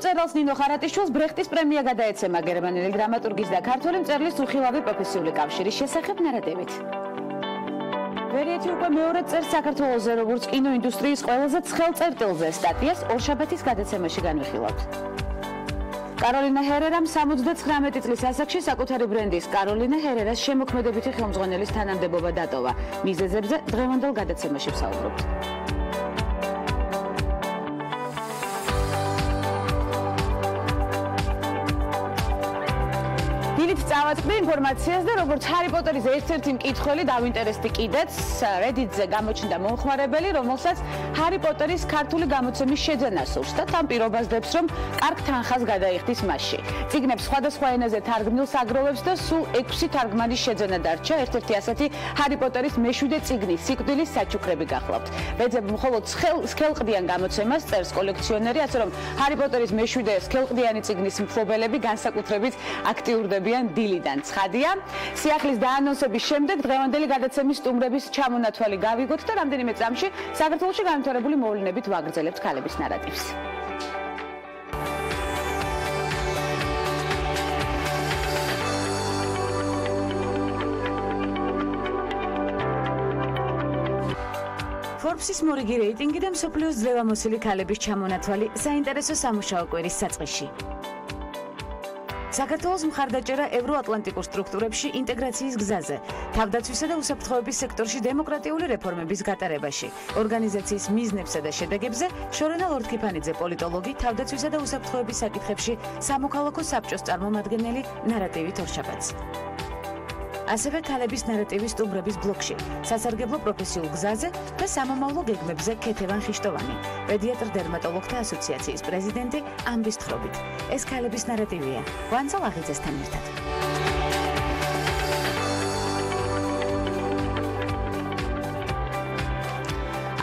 მწერალს ნინო ხარატიშვილს ბრეხტის პრემია გადაეცემა გერმანელი დრამატურგის და ქართველი მწერლის უხილავი პროფესიული კავშირის შესახებ ნარატივით. ვერიეთი უკვე მეორე წელს საქართველოზე როგორც კინოინდუსტრიის ყველაზე ცხელ წერტილზე სტატიას ორშაბათის გადაცემაში განვიხილავთ. კაროლინა ჰერერამ 79 წლის ასაკში საკუთარი ბრენდის კაროლინა ჰერერას შემოქმედებითი ხელმძღვანელის თანამდებობა დატოვა. მიზეზებზე დღევანდელ გადაცემაში ვსაუბრობთ. დილით წავაწყდი ინფორმაციას და როგორც ჰარი პოტერის ერთ-ერთი მკითხველი დავინტერესდი კიდეც Reddit-ზე გამოჩნდა მომხმარებელი, რომელსაც ჰარი პოტერის ქართული გამოცემის შეძენა სურს და თან პირობას დებს, რომ კარგ თანხას გადაიხდის მასში. წიგნებს სხვადასხვა ენაზე თარგმნილს აგროვებს და სულ 6 თარგმანის შეძენა დარჩა. ერთ-ერთი ასეთი ჰარი პოტერის მეშვიდე წიგნის სიკვდილის საჩუქრები გახლავთ. ბეძებ მხოლოდ სქელყდიან გამოცემას წერს კოლექციონერი, ასე რომ ჰარი პოტერის მეშვიდე სქელყდიანი წიგნის მფლობელები განსაკუთრებით აქტიურდებიან დილიდან. ცხადია, სიახლის დაანონსების შემდეგ დღევანდელი გადაცემის სტუმრების ჩამონათვალი გავიგოთ და რამდენიმე წამში საქართველოში განვითარებული მოვლენებით ვაგრძელებთ ქალების ნარატივს. Forbes-ის მორიგი რეიტინგი და მსოფლიოს ძლევამოსილი ქალების ჩამონათვალი საინტერესო სამუშაო კვირის საწყისში. საქართველოს მხარდაჭერა ევროატლანტიკურ სტრუქტურებში ინტეგრაციის გზაზე, თავდაცვისა და უსაფრთხოების სექტორში დემოკრატიული რეფორმების გატარებაში, ორგანიზაციის მიზნებსა და შედეგებზე შორენა ლორთქიფანიძე პოლიტოლოგი, თავდაცვისა და უსაფრთხოების საკითხებში სამოქალაქო საბჭოს წარმომადგენელი ნარატივით ორშაბათს. ასევე ქალების ნარატივის სტუმრების ბლოკში, სასარგებლო პროფესიულ გზაზე და სამომავლო გეგმებზე ქეთევან ხიშტოვანი, პედიატრ-დერმატოლოგთა ასოციაციის პრეზიდენტი ამბის თხრობით. ეს ქალების ნარატივია. ვანძალ აღიძესთან ერთად.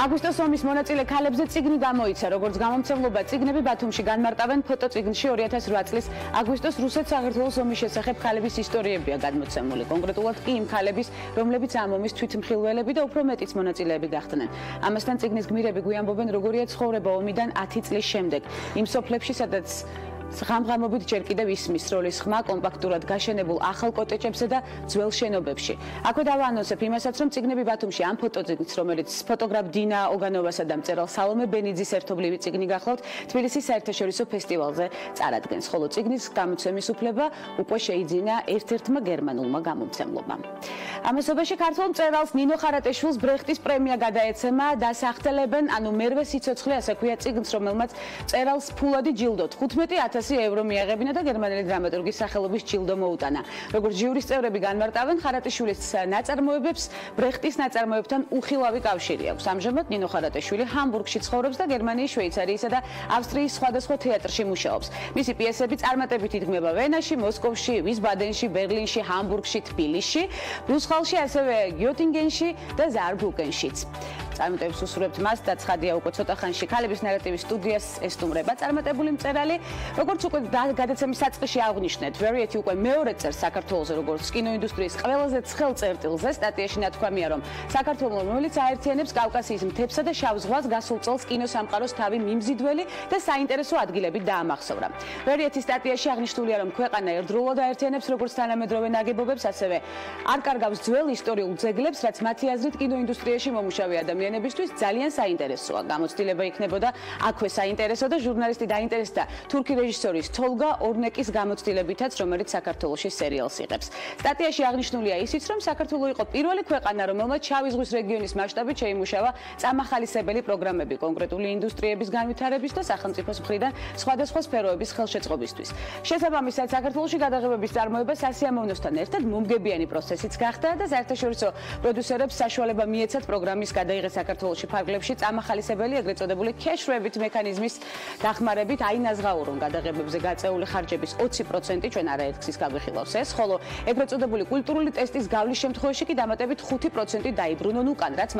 აგვისტოს ომის მონაწილე ქალებზე წიგნი გამოიცა, როგორც გამომცემლობა წიგნები ბათუმში განმარტავენ ფოტოწიგნში 2008 წლის აგვისტოს რუსეთ საქართველოს ომის შესახებ ქალების ისტორიებია გადმოცემული. კონკრეტულად კი იმ ქალების, რომლებიც ამ ომის თვითმხილველები და უფრო მეტიც მონაწილეები გახდნენ. ამასთან წიგნის გმირები გვიამბობენ, როგორია ცხოვრება ომიდან 10 წლის შემდეგ. იმ სოფლებში, სადაც ღამღამობით ჯერ კიდევ ისმის როლის ხმა კომპაქტურად გაშენებულ ახალ კოტეჯებზე და ძველ შენობებში. აქვე დავაანონსებ იმასაც, რომ წიგნები ბათუმში ამ ფოტოწიგნს, რომელიც ფოტოგრაფ დინა ოგანოვასა და მწერალ სალომე ბენიძის ერთობლივი წიგნი გახლავთ, თბილისის საერთაშორისო ფესტივალზე წარადგენს, ხოლო წიგნის გამოცემის უფლება უკვე შეიძინა ერთ-ერთმა გერმანულმა გამომცემლობამ. ამასობაში ქართველ მწერალს ნინო ხარატიშვილს ბრეხტის პრემია გადაეცემა და სახტელებენ, ანუ მერვე სიცოცხლე, ასე ქვია წიგნს, რომელმაც მწერალს ფულადი ჯილდო 15,000 евро მიაღებინა და გერმანელი დრამატურგის სახელობის ჯილდო მოუტანა. როგორც ჟიურის წევრები განმარტავენ, ხარატიშვილის ნაწარმოებებს ბრეხტის ნაწარმოებთან უხილავი კავშირი აქვს. ამჟამად ნინო ხარატიშვილი ჰამბურგში ცხოვრობს და გერმანიის, შვეიცარიისა და ავსტრიის სხვადასხვა თეატრში მუშაობს. მისი პიესები წარმატებით იდგმება ვენაში, მოსკოვში, ვისბადენში, ბერლინში, ჰამბურგში, თბილისში, ბრუსხალში, ასევე გიოტინგენში და ზაარბრუკენშიც. წარმატებებს უსურვებთ მას და ცხადია უკვე ცოტა ხანში ქალების ნარატივის სტუდიას ესტუმრება წარმატებული მწერალი. როგორც უკვე გადაცემის საწყისში აღვნიშნეთ, Variety უკვე მეორე წელს საქართველოზე როგორც კინოინდუსტრიის ყველაზე ცხელ წერტილზე სტატიაში ნათქვამია, რომ საქართველო, რომელიც აერთიანებს კავკასიის მთებსა და შავ ზღვას, გასულ წელს კინოსამყაროს თავი მიმზიდველი და საინტერესო ადგილებით დაამახსოვრა. Variety სტატიაში აღნიშნულია, რომ ქვეყანა ერთდროულად აერთიანებს როგორც თანამედროვე ნაგებობებს, ასევე არ კარგავს ძველ ისტორიულ ძეგლებს, რაც მათი აზრით კინოინდუსტრიაში მომუშავე ადამიანებისთვის ძალიან საინტერესოა. გამოცდილება იქნებოდა აქვე საინტერესო და ჟურნალისტი დაინტერესდა თურქი რეჟისორის თოლგა ორნეკის გამოცდილებითაც, რომელიც საქართველოში სერიალს იღებს. სტატიაში აღნიშნულია ისიც, რომ საქართველო იყო პირველი ქვეყანა, რომელმაც შავი ზღვის რეგიონის მასშტაბით შეიმუშავა წამახალისებელი პროგრამები კონკრეტული ინდუსტრიების განვითარების და სახელმწიფოს მხრიდან სხვადასხვა სფეროების ხელშეწყობისთვის. შესაბამისად, საქართველოში გადაღებების წარმოება სასიამოვნოსთან ერთად მომგებიანი პროცესიც გახდა და საერთაშორისო პროდიუსერებს საშუალება მიეცათ პროგრამის გადაიღეს საქართველოში ფარგლებში წამახალისებელი ეგრეთ წოდებული cash rebate მექანიზმის დახმარებით აინაზღაურონ გადაღებებზე გაწეული ხარჯების 20% ჩვენ არაერთგზის გაგვიხილავს ეს, ხოლო ეგრეთ წოდებული კულტურული ტესტის გავლის შემთხვევაში კი დამატებით 5% დაიბრუნონ უკან, რაც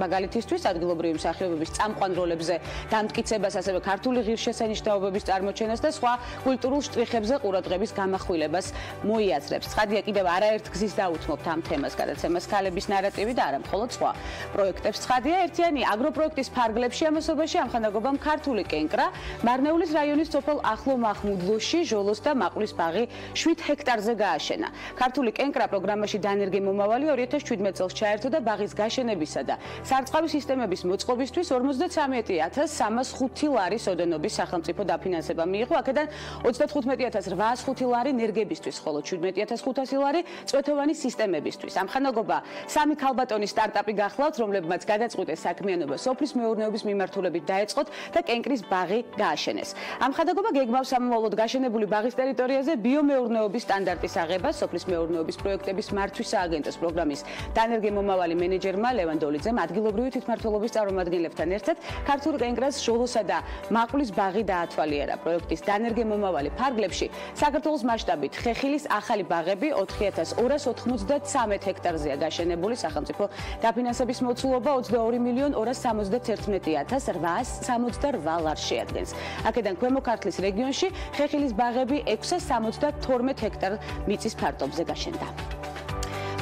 მაგალითისთვის ადგილობრივი მსახიობების წამყვან როლებზე დამტკიცებას, ასევე ქართული ღირსშესანიშნაობების წარმოჩენას და სხვა კულტურულ შტრიხებზე ყურადღების გამახვილებას მოიაზრებს. ცხადია, კიდევ არაერთგზის დაუთმობთ ამ თემას გადაცემას ქალების ნარატივი და არა მხოლოდ სხვა პროექტებს ნაკლებიც. ცხადია, ერთიანი აგროპროექტის ფარგლებში ამასობაში ამხანაგობამ ქართული კენკრა, მარნეულის რაიონის სოფელ ახლო მახმუდლუში, ჟოლოს და მაყულის ბაღი 7 ჰექტარზე გააშენა. ქართული კენკრა პროგრამაში დანერგი მომავალი 2017 წელს ჩაერთო და ბაღის გაშენებისა და სარწყავი სისტემების მოწყობისთვის 53,305 ლარის ოდენობის სახელმწიფო დაფინანსება მიიღო. აქედან 35,805 ლარი ნერგებისთვის, ხოლო 17,500 ლარი წვეთოვანი სისტემებისთვის. ამხანაგობა 3 ქალბატონის სტარტაპი გახლავთ, რომლებმაც გადაწყვიტეს საქმიანობა სოფლის მეურნეობის მიმართულებით დაეწყოთ და კენკრის ბაღი გააშენეს. ამხანაგობა გეგმავს სამომავლოდ გაშენებული ბაღის ტერიტორიაზე ბიომეურნეობის სტანდარტის აღებას, სოფლის მეურნეობის პროექტების მართვის სააგენტოს პროგრამის დანერგი მომავალი მენეჯერმა ლევან დოლიძემ ადგილობრივი თვითმმართველობის წარმომადგენლებთან ერთად ქართულ კენკრას ჟოლოსა და მაყულის ბაღი დაათვალიერა. პროექტის დანერგი მომავალი ფარგლებში საქართველოს მასშტაბით ხეხილის ახალი ბაღები 4,293 ჰექტარზეა გაშენებული. სახელმწიფო დაფინანსების მოცულობა 22,271,868 ლარს შეადგენს. აქედან ქვემო ქართლის რეგიონში ხეხილის ბაღები 672 ჰექტარ მიწის ფართობზე გაშენდა.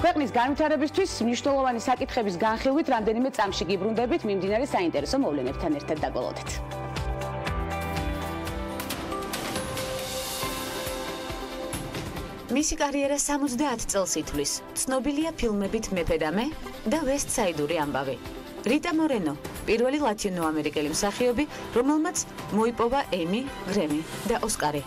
ქვეყნის განვითარებისთვის მნიშვნელოვანი საკითხების განხილვით რამდენიმე წამში გიბრუნდებით, მიმდინარე საინტერესო მოვლენებთან ერთად დაგვალოდეთ. მისი კარიერა 70 წელს ითვლის. ცნობილია ფილმებით მეფე და მე და ვესტსაიდური ამბავი. რიტა მორენო, პირველი ლათინოამერიკელი მსახიობი, რომელმაც მოიპოვა ემი, გრემი და ოსკარი.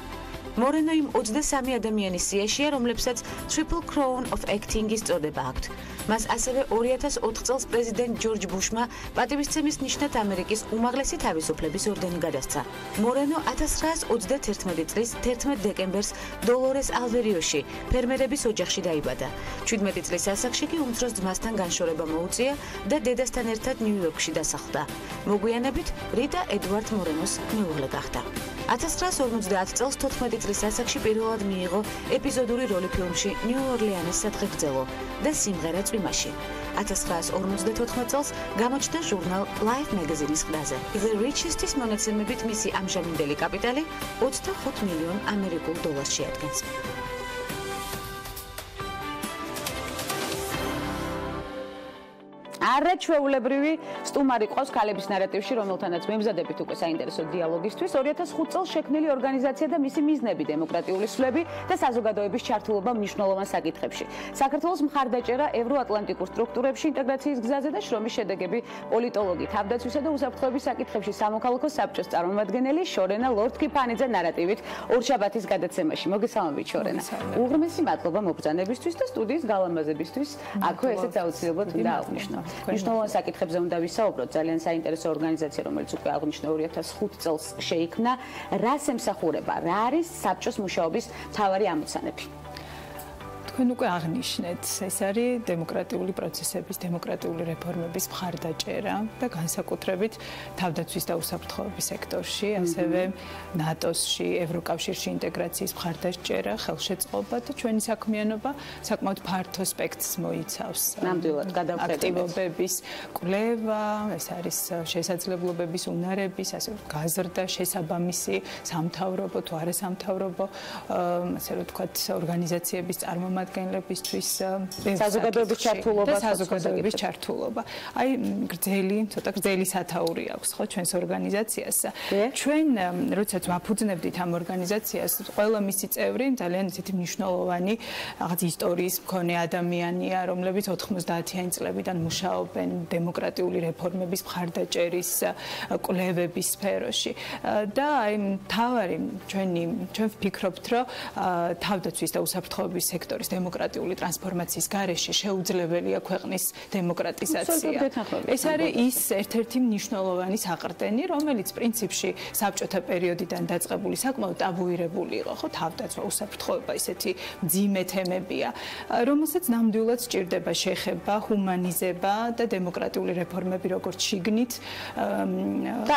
მორენო იმ 23 ადამიანის სიაშია, რომლებსაც Triple Crown of Acting-ის წოდება აქვთ. მას ასევე 2004 წელს პრეზიდენტ ჯორჯ ბუშმა პატივისცემის ნიშნად ამერიკის უმაღლესი თავისუფლების ორდენი გადასცა. მორენო 1921 წლის 11 დეკემბერს დოლორეს ალვერიოში, ფერმერების ოჯახში დაიბადა. 17 წლის ასაკში კი უმცროს ძმასთან განშორება მოუწია და დედასთან ერთად ნიუ-იორკში დასახლდა. მოგვიანებით რიტა ედვარდ მორენოს მეუღლე გახდა. 1950 წელს 14 წლის ასაკში პირველად მიიღო ეპიზოდური როლი ფილმში ნიუ-ორლეანის სადღეგრძელო და სიმღერა წვიმაში. 1954 წელს გამოჩნდა ჟურნალ Life Magazine-ის ყდაზე. The Richest-ის მონაცემებით მისი ამჟამინდელი კაპიტალი 25 მილიონ ამერიკულ დოლარს შეადგენს. არაჩვეულებრივი სტუმარი ყავს ქალების ნარატივში, რომელთანაც მემზადებით უკვე საინტერესო დიალოგისთვის. 2005 წელს შექმნილი ორგანიზაცია და მისი მიზნები, დემოკრატიული სვლები და საზოგადოების ჩართულობა მნიშვნელოვან საკითხებში. საქართველოს მხარდაჭერა ევროატლანტიკურ სტრუქტურებში ინტეგრაციის გზაზე და შრომის შედეგები პოლიტოლოგი, თავდაცვისა და უსაფრთხოების საკითხებში სამოქალაქო საბჭოს წარმომადგენელი შორენა ლორთქიფანიძე ნარატივით ორშაბათის გადაცემაში. მოგესალმებით შორენა. უღრმესი მადლობა მობრძანებისთვის და სტუდიის გალამაზებისთვის. აქვე ესეც აუცილებლად უნდა აღნიშნო. მნიშვნელოვან საკითხებზე უნდა ვისაუბროთ. ძალიან საინტერესო ორგანიზაცია, რომელიც უკვე აღნიშნე 2005 წელს შეიქმნა. რას ემსახურება? რა არის საბჭოს მუშაობის მთავარი ამოცანები? თქვენ უკვე აღნიშნეთ, ეს არის დემოკრატიული პროცესების, დემოკრატიული რეფორმების მხარდაჭერა და განსაკუთრებით თავდაცვის და უსაფრთხოების სექტორში, ასევე ნატოსში, ევროკავშირში ინტეგრაციის მხარდაჭერა, ხელშეწყობა და ჩვენი საქმიანობა საკმაოდ ფართო სპექტრს მოიცავს. ნამდვილად აქტივობების კვლევა, ეს არის შესაძლებლობების უნარების, ასე გაზრდა, შესაბამისი სამთავრობო თუ არასამთავრობო, ასე ვთქვათ, ორგანიზაციების წარმომადგენლებისთვის საზოგადოების ჩართულობა და საზოგადოების ჩართულობა. აი ცოტა გრძელი სათაური აქვს ხო ჩვენს ორგანიზაციას. ჩვენ როდესაც ვაფუძნებდით ამ ორგანიზაციას, ყველა მისი წევრი ძალიან ისეთი მნიშვნელოვანი რაღაც ისტორიის მქონე ადამიანია, რომლებიც 90-იანი წლებიდან მუშაობენ დემოკრატიული რეფორმების მხარდაჭერის კვლევების სფეროში. და აი ჩვენ ვფიქრობთ, რომ თავდაცვის და უსაფრთხოების სექტორის დემოკრატიული ტრანსფორმაციის გარეშე შეუძლებელია ქვეყნის დემოკრატიზაცია. ეს არის ის ერთ-ერთი მნიშვნელოვანი საყრდენი, რომელიც პრინციპში საბჭოთა პერიოდიდან დაწყებული საკმაოდ ტაბუირებული იყო, ხო, თავდაცვა, უსაფრთხოება, ისეთი მძიმე თემებია, რომელსაც ნამდვილად სჭირდება შეხება, ჰუმანიზება და დემოკრატიული რეფორმები როგორც შიგნით და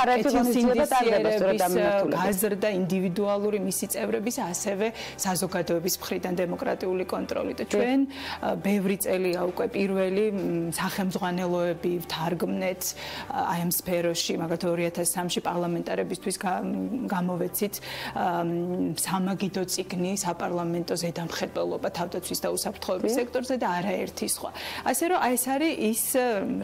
გაზრდა ინდივიდუალური მისი წევრების, ასევე საზოგადოების მხრიდან დემოკრატიული კონტექსტი კონტროლი და ჩვენ ბევრი წელია უკვე პირველი სახელმძღვანელოები ვთარგმნეთ აი ამ სფეროში, მაგალითად 2003-ში პარლამენტარებისთვის გამოვეცით სამაგიდო წიგნი საპარლამენტო ზედამხედველობა თავდაცვის და უსაფრთხოების სექტორზე და არაერთი სხვა. ასე რომ აი ეს არის ის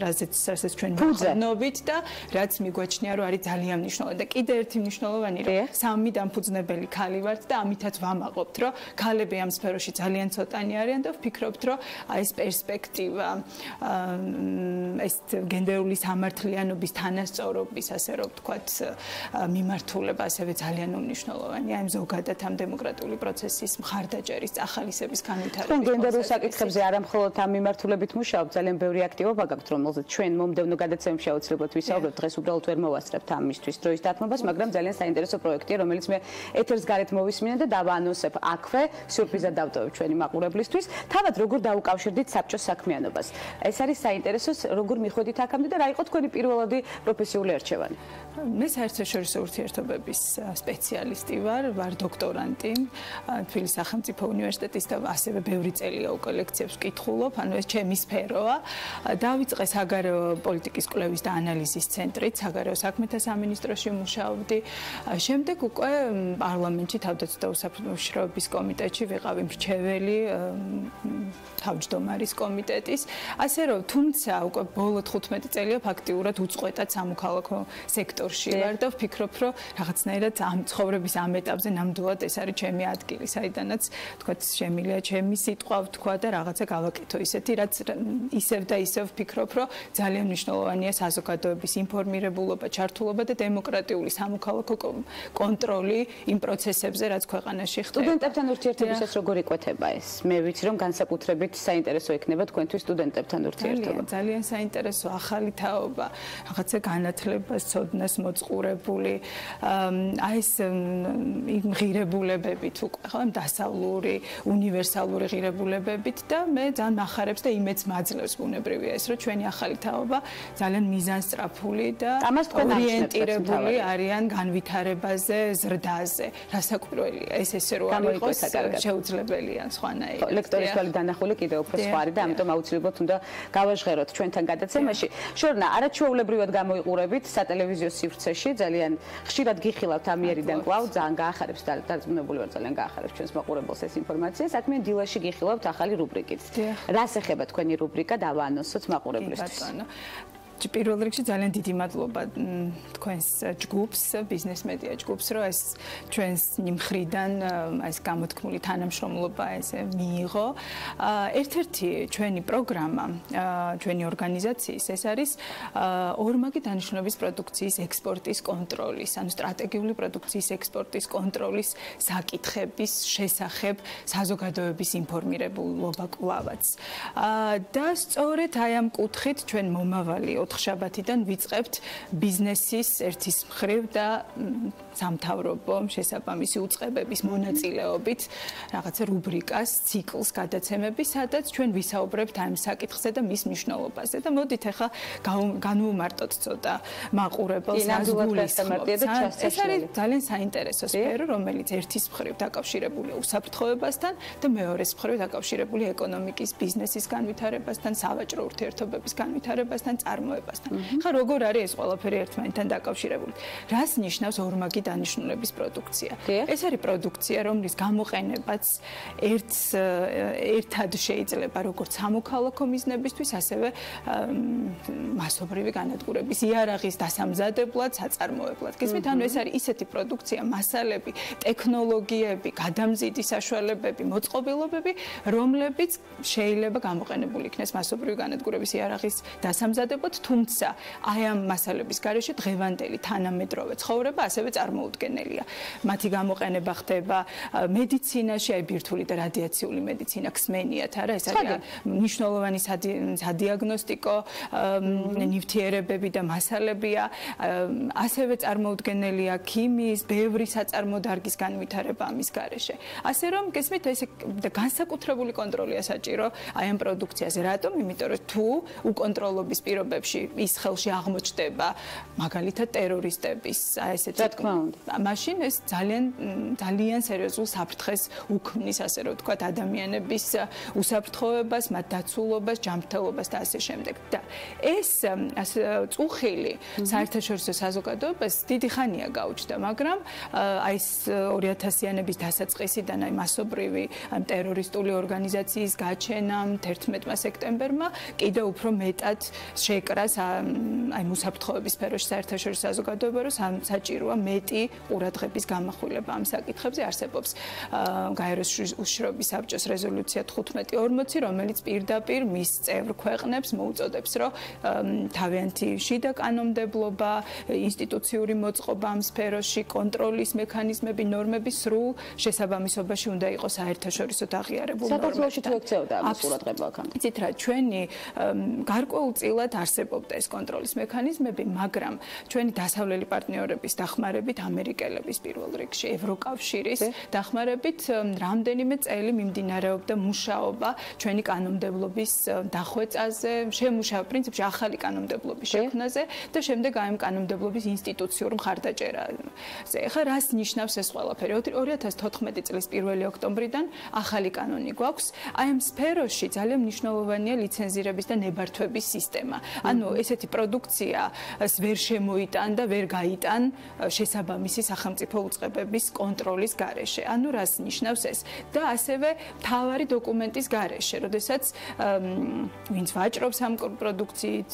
რასაც ჩვენ ვხდნობით და რაც მიგვაჩნია რომ არის ძალიან მნიშვნელოვანი და კიდე ერთი მნიშვნელოვანი რომ სამი დამფუძნებელი ქალი ვართ და ამითაც ვამაყობთ რომ ქალები ამ სფეროში ძალიან ცოტანი არიან და ვფიქრობთ რომ აი ეს პერსპექტივა ეს გენდერული სამართლიანობის თანასწორობის ასე რომ ვთქვათ მიმართულება ასევე ძალიან უმნიშვნელოვანია ამ ზოგადად ამ დემოკრატიული პროცესის მხარდაჭერის წახალისების განვითარების გენდერულ საკითხებზე არა მხოლოდ ამ მიმართულებით მუშაობთ, ძალიან ბევრი აქტივობა გაქვთ, რომელზეც ჩვენ მომდევნო გადაცემებში აუცილებლად ვისაუბრებთ. დღეს უბრალოდ ვერ მოვასწრებთ ამისთვის დროის დათმობას, მაგრამ ძალიან საინტერესო პროექტია, რომელიც მე ეთერს გარეთ მოვისმინე და დავაანონსებ აქვე, სიურპრიზად დავტოვებ ჩვენი მაყურებლისთვის. თავად როგორ დაუკავშირდით საბჭოს საქმიანობას? ეს არის საინტერესო, როგორ მიხვედით აქამდე და რა იყო თქვენი პირველადი პროფესიული არჩევანი? მე საერთაშორისო ურთიერთობების სპეციალისტი ვარ დოქტორანტი თბილისის სახელმწიფო უნივერსიტეტის და ასევე ბევრი წელია უკვე ლექციებს ვკითხულობ, ანუ ეს ჩემი სფეროა. დავიწყე საგარეო პოლიტიკის კვლევის და ანალიზის ცენტრით, საგარეო საქმეთა სამინისტროში მუშაობდი. შემდეგ უკვე პარლამენტში თავდაცვის და უსაფრთხოების კომიტეტში ვიყავი მრჩეველი თავმჯდომარის კომიტეტის. ასე რომ თუმცა უკვე ბოლო 15 წელია ფაქტიურად უწყვეტად სამოქალაქო სექტორში ვარ და ვფიქრობ, რომ რაღაცნაირად ამ ცხოვრების ამ ეტაპზე ნამდვილად ეს არის ჩემი ადგილი, საიდანაც თქვათ შემილია ჩემი სიტყვა ვთქვა და რაღაცა გავაკეთო ისეთი, რაც ისევ და ისევ ვფიქრობ, რომ ძალიან მნიშვნელოვანია საზოგადოების ინფორმირებულობა, ჩართულობა და დემოკრატიული სამოქალაქო კონტროლი იმ პროცესებზე, რაც ქვეყანაში ხდება. სტუდენტებთან ურთიერთობისას როგორ იკვეთება ეს? მე ვიცი, რომ განსაკუთრებით საინტერესო იქნება თქვენთვის სტუდენტებთან ურთიერთობა. ძალიან საინტერესო ახალი თაობა, რაღაცა განათლებას, ცოდნას მოწყურებული, აი ეს ღირებულებებით უკვე, ხო, დასავლური, უნივერსალური ღირებულებებით და მე ძალიან მახარებს და იმედს მაძლევს ბუნებრივია ეს, რომ ჩვენი ახალი თაობა ძალიან მიზანსწრაფული და ორიენტირებული არიან განვითარებაზე, ზრდაზე. რასაკვირველია, ეს ესე რო არ იყოს შეუძლებელია სხვანაირად. ლექტორის თვალი დანახული კიდევ უფრო სხვა არის და ამიტომ აუცილებლად უნდა გავაჟღეროთ ჩვენთან გადაცემაში. შორენა, არაჩვეულებრივად გამოიყურებით სატელევიზიო სივრცეში, ძალიან ხშირად გიხილავთ ამიერიდან კვლავ, ძალიან გაახარებს და დარწმუნებული ვარ, ძალიან გაახარებს ჩვენს მაყურებელს ეს ინფორმაცია. საქმე დილაში გიხილავთ ახალი რუბრიკით. რას ეხება თქვენი რუბრიკა დავაანონსოთ მაყურებლისთვის? პირველ რიგში ძალიან დიდი მადლობა თქვენს ჯგუფს, ბიზნეს მედია ჯგუფს, რომ ეს ჩვენს მხრიდან ეს გამოთქმული თანამშრომლობა ესე მიიღო. ერთ-ერთი ჩვენი პროგრამა, ჩვენი ორგანიზაციის ეს არის ორმაგი დანიშნულების პროდუქციის ექსპორტის კონტროლის, ანუ სტრატეგიული პროდუქციის ექსპორტის კონტროლის საკითხების შესახებ საზოგადოების ინფორმირებულობა კვლავაც. და სწორედ აი ამ კუთხით ჩვენ მომავალი ოთხშაბათიდან ვიწყებთ ბიზნესის ერთის მხრივ და სამთავრობო შესაბამისი უწყებების მონაწილეობით რაღაცა რუბრიკას, ციკლს გადაცემები, სადაც ჩვენ ვისაუბრებთ ამ საკითხზე და მის მნიშვნელობაზე და მოდით ახლა განვუმარტოთ ცოტა მაყურებელს რას გულისხმობთ. ეს არის ძალიან საინტერესო სფერო, რომელიც ერთის მხრივ დაკავშირებულია უსაფრთხოებასთან და მეორეს მხრივ დაკავშირებული ეკონომიკის, ბიზნესის განვითარებასთან, სავაჭრო ურთიერთობების განვითარებასთან, წარმოებასთან. ხა როგორ არის ეს ყველაფერი ერთმანეთთან დაკავშირებული? რას ნიშნავს ორმაგი დანიშნულების პროდუქცია? ეს არის პროდუქცია, რომლის გამოყენებაც ერთად შეიძლება როგორც სამოქალაქო მიზნებისთვის, ასევე მასობრივი განადგურების იარაღის დასამზადებლად, საწარმოებლად. გესმით, ანუ ეს არის ისეთი პროდუქცია, მასალები, ტექნოლოგიები, გადამზიდი საშუალებები, მოწყობილობები, რომლებიც შეიძლება გამოყენებული იქნეს მასობრივი განადგურების იარაღის დასამზადებლად, თუმცა აი ამ მასალების გარეშე დღევანდელი თანამედროვე ცხოვრება ასევე წარმოუდგენელია. მათი გამოყენება ხდება მედიცინაში, აი ბირთვული და რადიაციული მედიცინა ხსმენიათ, არა? ეს არის მნიშვნელოვანი სადიაგნოსტიკო ნივთიერებები და მასალებია, ასევე წარმოუდგენელია ქიმიის, ბევრი საწარმო დარგის განვითარება ამის გარეშე. ასე რომ გესმით, ეს განსაკუთრებული კონტროლია საჭირო აი ამ პროდუქციაზე. რატომ? იმიტომ რომ თუ უკონტროლობის პირობებში სფეროში ის ხელში აღმოჩნდება მაგალითად ტერორისტების ესეთი მაშინ ეს ძალიან სერიოზულ საფრთხეს უქმნის ასე რომ ვთქვათ ადამიანების უსაფრთხოებას, მათ დაცულობას, ჯანმრთელობას და ასე შემდეგ. და ეს წუხილი საერთაშორისო საზოგადოებას დიდი ხანია გაუჩნდა, მაგრამ აი ეს 2000-იანების დასაწყისიდან აი მასობრივი ტერორისტული ორგანიზაციის გაჩენამ 11 სექტემბერმა კიდევ უფრო მეტად შეკრას აი მუსაფრთხოების სფეროში საერთაშორისო საზოგადოება, რომ საჭიროა მეტი ყურადღების გამახვილება ამ საკითხებზე. არსებობს გაეროს უშიშროების საბჭოს რეზოლუცია 1540, რომელიც პირდაპირ მის წევრ ქვეყნებს მოუწოდებს, რომ თავიანთი შიდა კანონმდებლობა, ინსტიტუციური მოწყობა ამ სფეროში, კონტროლის მექანიზმები, ნორმების სრულ შესაბამისობაში უნდა იყოს საერთაშორისო აღიარებულ ნორმებთან. საქართველოში თუ ექცეოდა ამის ყურადღება აქამდე. იცით რა, ჩვენი გარკვეულწილად არსებობდა ეს კონტროლის მექანიზმები, მაგრამ ჩვენი დასავლელი პარტნიორების დახმარებით, ამერიკელების პირველ რიგში, ევროკავშირის დახმარებით, რამდენიმე წელი მიმდინარეობდა მუშაობა ჩვენი კანონმდებლობის დახვეწაზე, პრინციპში ახალი კანონმდებლობის შექმნაზე და შემდეგ აი ამ კანონმდებლობის ინსტიტუციურ მხარდაჭერაზე. ეხლა რას ნიშნავს ეს ყველაფერი? 2014 წლის 1 ოქტომბრიდან ახალი კანონი გვაქვს. აი ამ სფეროში ძალიან მნიშვნელოვანია ლიცენზირების და ნებართვების სისტემა. ანუ ესეთი პროდუქცია ვერ შემოიტან და ვერ გაიტან შესაბამისი სახელმწიფო უწყებების კონტროლის გარეშე. ანუ რას ნიშნავს ეს? და ასევე მთავარი დოკუმენტის გარეშე, როდესაც ვინც ვაჭრობს ამ პროდუქციით,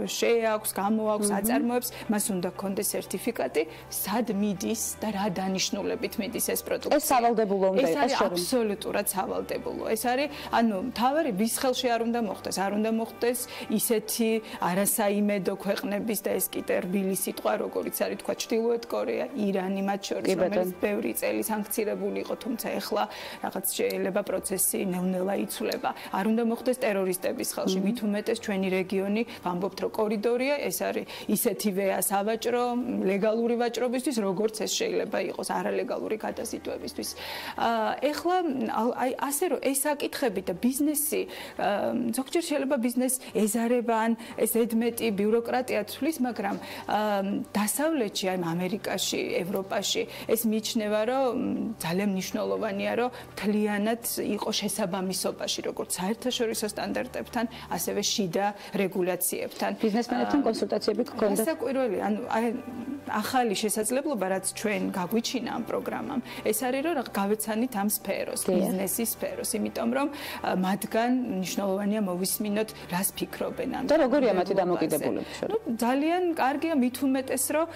შეაქვს, გამოაქვს, აწარმოებს, მას უნდა ჰქონდეს სერტიფიკატი, სად მიდის და რა დანიშნულებით მიდის ეს პროდუქცია. ეს სავალდებულო უნდა იყოს, ეს არის აბსოლუტურად სავალდებულო. ეს არის, ანუ მთავარი ვის ხელში არ უნდა მოხდეს, არ უნდა მოხდეს ისეთი არასაიმედო ქვეყნების და ეს კიდე რბილი სიტყვა, როგორიც არის თქვა ჩრდილოეთ კორეა, ირანი მათ შორის, რომელიც ბევრი წელი სანქცირებული იყო, თუმცა ეხლა რაღაც შეიძლება პროცესი ნელ-ნელა იცვლება. არ უნდა მოხდეს ტერორისტების ხელში, მით უმეტეს ჩვენი რეგიონი, ვამბობთ, რომ კორიდორია, ეს არის ისეთივეა სავაჭრო, ლეგალური ვაჭრობისთვის, როგორც ეს შეიძლება იყოს არალეგალური გადაზიდვებისთვის. ეხლა აი ასე რომ ეს საკითხები და ბიზნესი, ზოგჯერ შეიძლება ბიზნეს ეზარება ან ეს ედმეტი ბიუროკრატია თვლის, მაგრამ დასავლეთში, აი ამერიკაში, ევროპაში ეს მიიჩნევა, რომ ძალიან მნიშვნელოვანია, რომ მთლიანად იყო შესაბამისობაში, როგორც საერთაშორისო სტანდარტებთან, ასევე შიდა რეგულაციებთან. ბიზნესმენებთან კონსულტაციები გქონდათ? სასაკვირველი, ანუ ახალი შესაძლებლობა, რაც ჩვენ გაგვიჩინა ამ პროგრამამ, ეს არის, რომ გავეცანით ამ სფეროს, ბიზნესის სფეროს, იმიტომ რომ მათგან მნიშვნელოვანია მოვისმინოთ, რას ფიქრობენ ამ. და როგორია მათი დამოკიდებულება? ძალიან კარგია, მით უმეტეს, რომ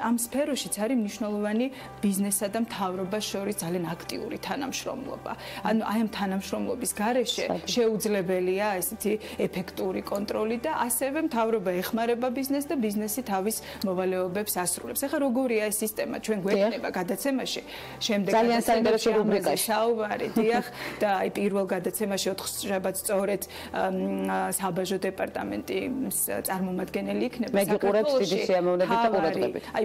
ამ სფეროშიც არის მნიშვნელოვანი ბიზნესსა და მთავრობას შორის ძალიან აქტიური თანამშრომლობა. ანუ აი ამ თანამშრომლობის გარეშე შეუძლებელია ესეთი ეფექტური კონტროლი და ასევე მთავრობა ეხმარება ბიზნესს და ბიზნესი თავის მოვალეობებს ასრულებს. ეხლა როგორია ეს სისტემა? ჩვენ გვექნება გადაცემაში, შემდეგ ძალიან საინტერესო რუბრიკაში საუბარი, დიახ, და აი პირველ გადაცემაში 4 შაბათს სწორედ საბაჟო დეპარტამენტის წარმომადგენელი იქნება მეგიყურებს დიდი სიამოვნებით და ყურადღებით. აი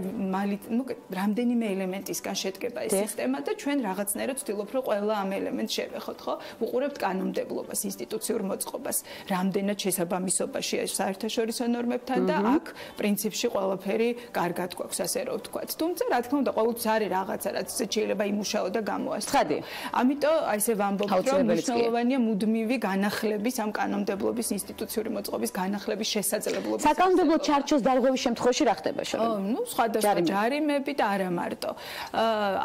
რამდენიმე ელემენტისგან შედგება ეს სისტემა და ჩვენ რაღაცნაირად ვცდილობთ, რომ ყველა ამ ელემენტს შევეხოთ, ხო? ვუყურებთ კანონმდებლობას, ინსტიტუციურ მოწყობას, რამდენად შესაბამისობაშია საერთაშორისო ნორმებთან და აქ პრინციპში ყველაფერი კარგად გვაქვს, ასე რომ ვთქვათ. თუმცა რა თქმა უნდა, ყოველთვის არის რაღაცა, რაც შეიძლება იმუშაო და გამოასწრო. ამიტომ აი ესე ვამბობ, რომ მნიშვნელოვანია მუდმივი განახლების ამ კანონმდებლობის ინსტიტუციური მოწყობის განახლების შესაძლებლობა. საკანონმდებლო ჩარჩოს დარღვევის შემთხვევაში რა ხდება შორენა? ნუ სხვადასხვა ჯარიმები და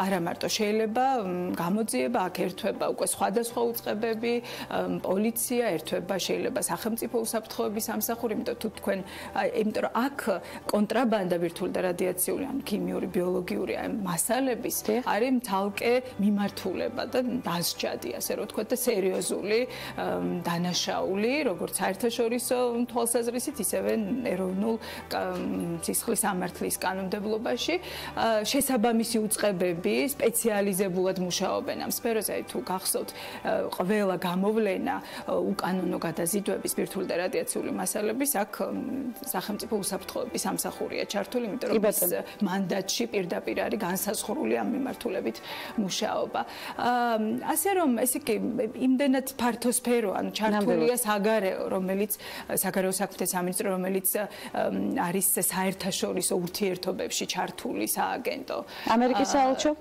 არა მარტო შეიძლება გამოძიება, აქ ერთვება უკვე სხვადასხვა უწყებები, პოლიცია, ერთვება შეიძლება სახელმწიფო უსაფრთხოების სამსახური, იმიტომ თუ თქვენ, იმიტომ რომ აქ კონტრაბანდა ბირთვული და რადიაციული, ან ქიმიური, ბიოლოგიური მასალების არის თალკე მიმართულება და დასჯადი, ასე რომ ვთქვათ, და სერიოზული დანაშაული, როგორც საერთაშორისო თვალსაზრისით, ისევე ეროვნულ სისხლის სამართლის კანონმდებლობაში. შესაბამისი უწყებები სპეციალიზებულად მუშაობენ ამ სფეროზე, თუ გახსოვთ, ყველა გამოვლენა უკანონო გადაზიდვების ბირთვული და რადიაციული მასალების აქ სახელმწიფო უსაფრთხოების სამსახურია ჩართული, იმიტომ რომ ის მანდატში პირდაპირ არის განსაზღვრული ამ მიმართულებით მუშაობა. ასე რომ ეს კი იმდენად ფართო სფერო, ანუ ჩართულია საგარეო, რომელიც საგარეო საქმეთა სამინისტრო, რომელიც არის საერთაშორისო ურთიერთობებში ჩართული სააგენტო. ამერიკის საელჩო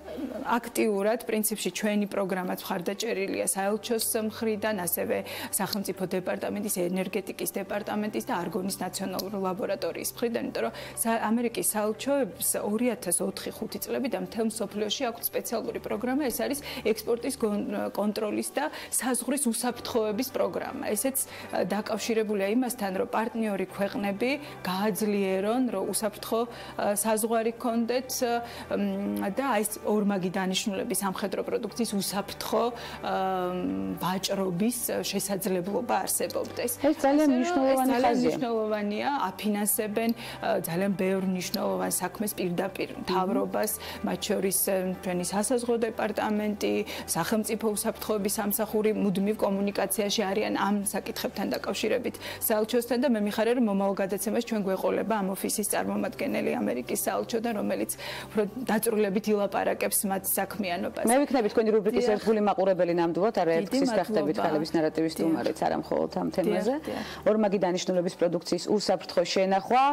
აქტიურად პრინციპში ჩვენი პროგრამაც მხარდაჭერილია საელჩოს მხრიდან, ასევე სახელმწიფო დეპარტამენტის, ენერგეტიკის დეპარტამენტის და არგონის ნაციონალური ლაბორატორიის მხრიდან, იმიტომ რომ ამერიკის საელჩოებს 2004-5 წლებიდან მთელ მსოფლიოში აქვს სპეციალური პროგრამა, ეს არის ექსპორტის კონტროლის და საზღვრის უსაფრთხოების პროგრამა. ესეც დაკავშირებულია იმასთან, რომ პარტნიორი ქვეყნები გააძლიერონ, რომ უსაფრთხო საზღვარი გქონდეთ და ეს ორმაგი დანიშნულების სამხედრო პროდუქციის უსაფრთხო ვაჭრობის შესაძლებლობა არსებობდეს. ეს ძალიან მნიშვნელოვანი ხაზია. მნიშვნელოვანია, აფინანსებენ ძალიან ბევრ მნიშვნელოვან საქმეს პირდაპირ მთავრობას, მათ შორის ჩვენი სასაზღვრო დეპარტამენტი, სახელმწიფო უსაფრთხოების სამსახური მუდმივ კომუნიკაციაში არიან ამ საკითხებთან დაკავშირებით საელჩოსთან და მე მიხარია, რომ მომავალ გადაცემაში ჩვენ გვეყოლება ამ ოფისის წარმომადგენელი ამერიკის საელჩოდან, რომელიც უფრო დაწვრილებით ილაპარაკებს მათ საქმიანობას. მე ვიქნები თქვენი რუბრიკის ერთგული მაყურებელი ნამდვილად, არა ერთხლის გახდებით ქალების ნარატივის სტუმარიც, არა მხოლოდ ამ თემაზე. ორმაგი დანიშნულების პროდუქციის უსაფრთხო შენახვა,